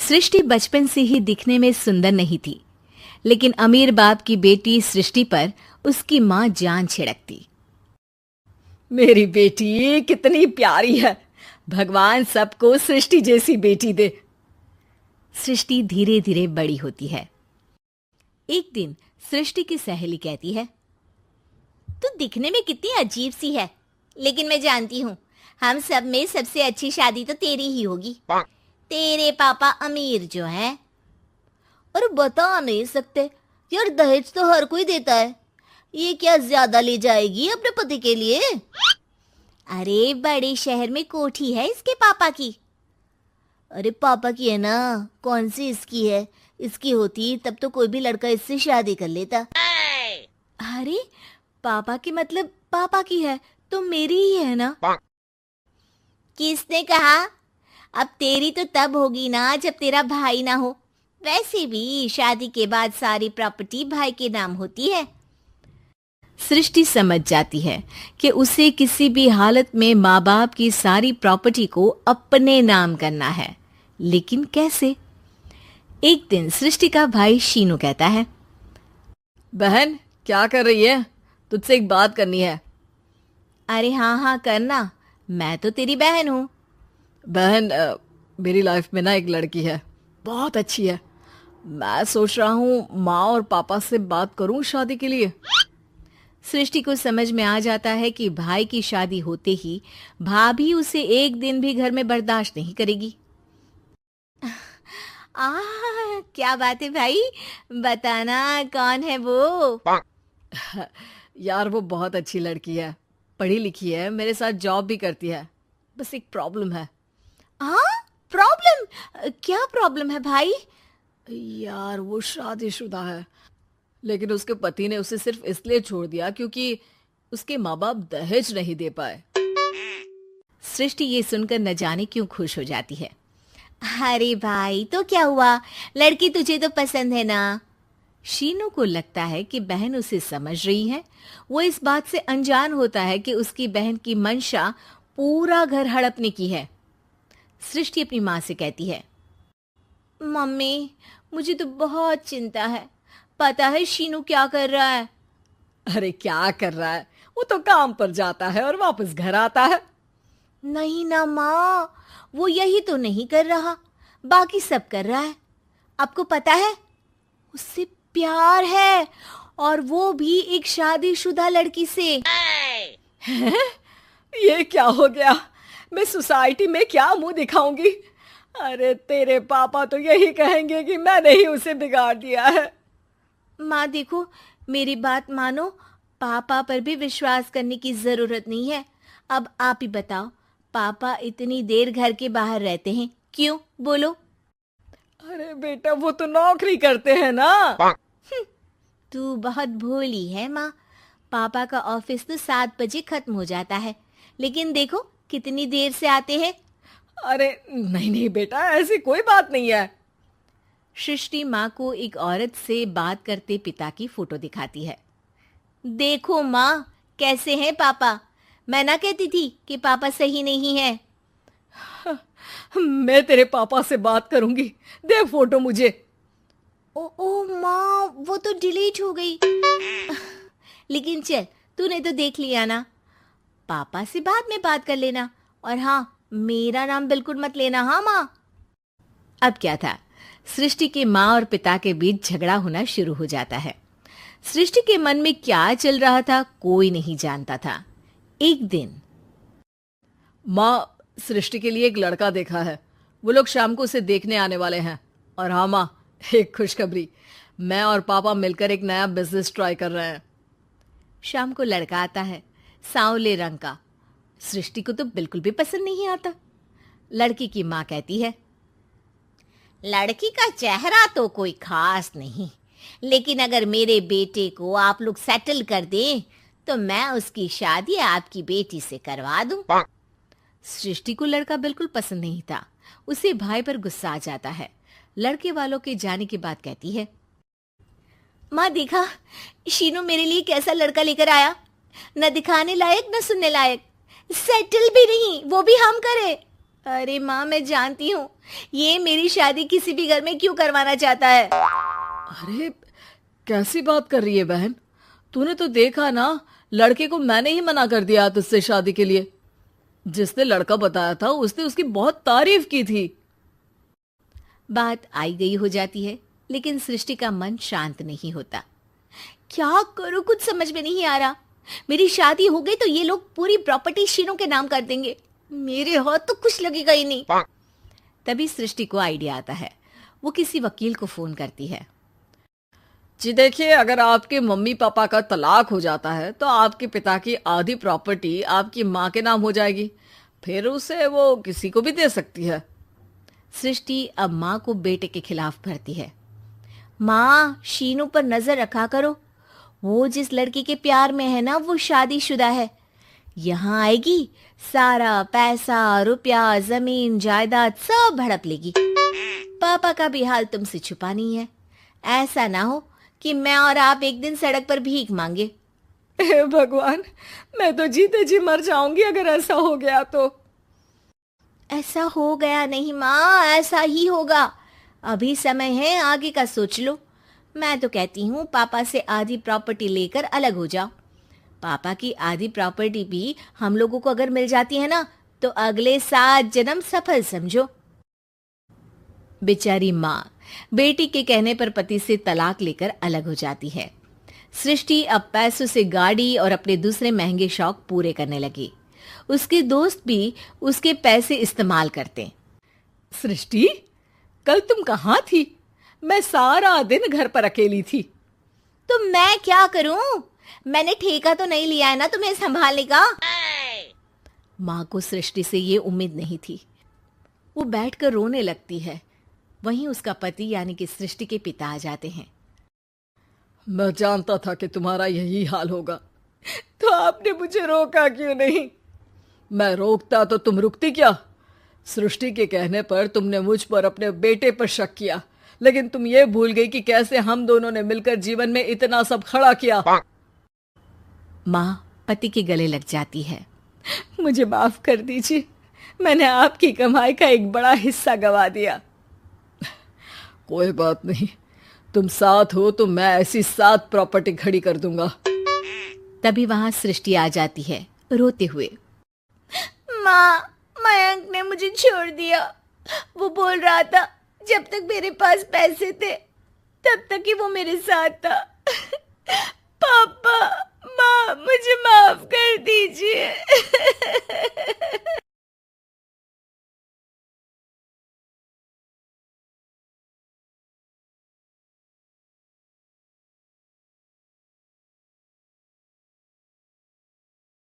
सृष्टि बचपन से ही दिखने में सुंदर नहीं थी, लेकिन अमीर बाप की बेटी सृष्टि पर उसकी माँ जान छिड़कती। मेरी बेटी कितनी प्यारी है, भगवान सबको सृष्टि जैसी बेटी दे। सृष्टि धीरे धीरे बड़ी होती है। एक दिन सृष्टि की सहेली कहती है, तू दिखने में कितनी अजीब सी है, लेकिन मैं जानती हूँ हम सब में सबसे अच्छी शादी तो तेरी ही होगी। तेरे पापा अमीर जो हैं। और बता नहीं सकते यार, दहेज तो हर कोई देता है, ये क्या ज्यादा ले जाएगी अपने पति के लिए? अरे बड़े शहर में कोठी है इसके पापा की। अरे पापा की है ना, कौन सी इसकी है? इसकी होती तब तो कोई भी लड़का इससे शादी कर लेता। अरे पापा की मतलब पापा की है तो मेरी ही है ना? किसने कहा? अब तेरी तो तब होगी ना जब तेरा भाई ना हो। वैसे भी शादी के बाद सारी प्रॉपर्टी भाई के नाम होती है। सृष्टि समझ जाती है कि उसे किसी भी हालत में माँ बाप की सारी प्रॉपर्टी को अपने नाम करना है, लेकिन कैसे? एक दिन सृष्टि का भाई शीनू कहता है, बहन क्या कर रही है? तुझसे एक बात करनी है। अरे हाँ करना, मैं तो तेरी बहन हूँ। बहन मेरी लाइफ में ना एक लड़की है, बहुत अच्छी है। मैं सोच रहा हूँ माँ और पापा से बात करूँ शादी के लिए। सृष्टि को समझ में आ जाता है कि भाई की शादी होते ही भाभी उसे एक दिन भी घर में बर्दाश्त नहीं करेगी। क्या बात है भाई, बताना कौन है वो? यार वो बहुत अच्छी लड़की है, पढ़ी लिखी है, मेरे साथ जॉब भी करती है। बस एक प्रॉब्लम है। प्रॉब्लम? क्या प्रॉब्लम है भाई? यार वो शादीशुदा है, लेकिन उसके पति ने उसे सिर्फ इसलिए छोड़ दिया क्योंकि उसके माँ बाप दहेज नहीं दे पाए। सृष्टि ये सुनकर न जाने क्यों खुश हो जाती है। अरे भाई तो क्या हुआ, लड़की तुझे तो पसंद है ना? शीनू को लगता है कि बहन उसे समझ रही है। वो इस बात से अनजान होता है कि उसकी बहन की मंशा पूरा घर हड़पने की है। सृष्टि अपनी माँ से कहती है, मम्मी मुझे तो बहुत चिंता है। पता है शीनू क्या कर रहा है? अरे क्या कर रहा है? वो तो काम पर जाता है और वापस घर आता है। नहीं ना माँ, वो यही तो नहीं कर रहा, बाकी सब कर रहा है। आपको पता है उससे प्यार है, और वो भी एक शादीशुदा लड़की से। ये क्या हो गया? मैं सोसाइटी में क्या मुंह दिखाऊंगी? अरे तेरे पापा तो यही कहेंगे कि मैंने ही उसे बिगाड़ दिया है। माँ देखो, मेरी बात मानो, पापा पर भी विश्वास करने की जरूरत नहीं है। अब आप ही बताओ, पापा इतनी देर घर के बाहर रहते हैं क्यों? बोलो। अरे बेटा वो तो नौकरी करते हैं ना। तू बहुत भोली है माँ। पापा का ऑफिस तो 7 बजे खत्म हो जाता है, लेकिन देखो कितनी देर से आते हैं। अरे नहीं बेटा, ऐसी कोई बात नहीं है। सृष्टि माँ को एक औरत से बात करते पिता की फोटो दिखाती है। देखो माँ कैसे हैं पापा। मैं ना कहती थी कि पापा सही नहीं है। मैं तेरे पापा से बात करूंगी, दे फोटो मुझे। ओ माँ, वो तो डिलीट हो गई। लेकिन चल, तूने तो देख लिया ना। पापा से बाद में बात कर लेना, और हाँ, मेरा नाम बिल्कुल मत लेना। हाँ माँ। अब क्या था, सृष्टि के माँ और पिता के बीच झगड़ा होना शुरू हो जाता है। सृष्टि के मन में क्या चल रहा था कोई नहीं जानता था। एक दिन, माँ सृष्टि के लिए एक लड़का देखा है, वो लोग शाम को उसे देखने आने वाले हैं। और हाँ माँ, एक खुशखबरी, मैं और पापा मिलकर एक नया बिजनेस ट्राई कर रहे हैं। शाम को लड़का आता है, सांवले रंग का। सृष्टि को तो बिल्कुल भी पसंद नहीं आता। लड़की की माँ कहती है, लड़की का चेहरा तो कोई खास नहीं, लेकिन अगर मेरे बेटे को आप लोग सेटल कर दें तो मैं उसकी शादी आपकी बेटी से करवा दूं। सृष्टि को लड़का बिल्कुल पसंद नहीं था। उसे भाई पर गुस्सा आ जाता है। लड़के वालों के जाने के बाद कहती है, माँ देखा, शीनू मेरे लिए कैसा लड़का लेकर आया, न दिखाने लायक न सुनने लायक, सेटल भी नहीं, वो भी हम करे। अरे माँ, मैं जानती हूँ ये मेरी शादी किसी भी घर में क्यों करवाना चाहता है। अरे कैसी बात कर रही है बहन, तूने तो देखा ना, लड़के को मैंने ही मना कर दिया तुझसे शादी के लिए। जिसने लड़का बताया था उसने उसकी बहुत तारीफ की थी। बात आई गई हो जाती है, लेकिन सृष्टि का मन शांत नहीं होता। क्या करूं, कुछ समझ में नहीं आ रहा। मेरी शादी हो गई तो ये लोग पूरी प्रॉपर्टी शीनू के नाम कर देंगे, मेरे हाथ तो कुछ लगेगा ही नहीं। तभी सृष्टि को आइडिया आता है। वो किसी वकील को फोन करती है। जी देखिए, अगर आपके मम्मी पापा का तलाक हो जाता है तो आपके पिता की आधी प्रॉपर्टी आपकी माँ के नाम हो जाएगी, फिर उसे वो किसी को भी दे सकती है। सृष्टि अब माँ को बेटे के खिलाफ भरती है। माँ, शीनू पर नजर रखा करो, वो जिस लड़की के प्यार में है ना वो शादीशुदा है। यहाँ आएगी, सारा पैसा रुपया जमीन जायदाद सब हड़प लेगी। पापा का भी हाल तुमसे छुपा नहीं है। ऐसा ना हो कि मैं और आप एक दिन सड़क पर भीख मांगे। हे भगवान, मैं तो जीते जी मर जाऊंगी अगर ऐसा हो गया तो। ऐसा हो गया नहीं माँ, ऐसा ही होगा। अभी समय है, आगे का सोच लो। मैं तो कहती हूँ पापा से आधी प्रॉपर्टी लेकर अलग हो जाओ। पापा की आधी प्रॉपर्टी भी हम लोगों को अगर मिल जाती है ना तो अगले 7 जन्म सफल समझो। बेचारी माँ बेटी के कहने पर पति से तलाक लेकर अलग हो जाती है। सृष्टि अब पैसों से गाड़ी और अपने दूसरे महंगे शौक पूरे करने लगी। उसके दोस्त भी उसके पैसे इस्तेमाल करते। सृष्टि, कल तुम कहाँ थी? मैं सारा दिन घर पर अकेली थी। तो मैं क्या करूं? मैंने ठेका तो नहीं लिया है ना तुम्हें संभालने का। माँ को सृष्टि से ये उम्मीद नहीं थी। वो बैठकर रोने लगती है। वहीं उसका पति यानी कि सृष्टि के पिता आ जाते हैं। मैं जानता था कि तुम्हारा यही हाल होगा, तो आपने मुझे रोका क्यों नहीं? मैं रोकता तो तुम रुकती क्या? सृष्टि के कहने पर तुमने मुझ पर अपने बेटे पर शक किया, लेकिन तुम ये भूल गई कि कैसे हम दोनों ने मिलकर जीवन में इतना सब खड़ा किया। माँ पति के गले लग जाती है। मुझे माफ कर दीजिए, मैंने आपकी कमाई का एक बड़ा हिस्सा गवा दिया। कोई बात नहीं, तुम साथ हो तो मैं ऐसी 7 प्रॉपर्टी खड़ी कर दूंगा। तभी वहां सृष्टि आ जाती है रोते हुए। माँ, मयंक ने मुझे छोड़ दिया। वो बोल रहा था जब तक मेरे पास पैसे थे तब तक ही वो मेरे साथ था। पापा, माँ, मुझे माफ कर दीजिए।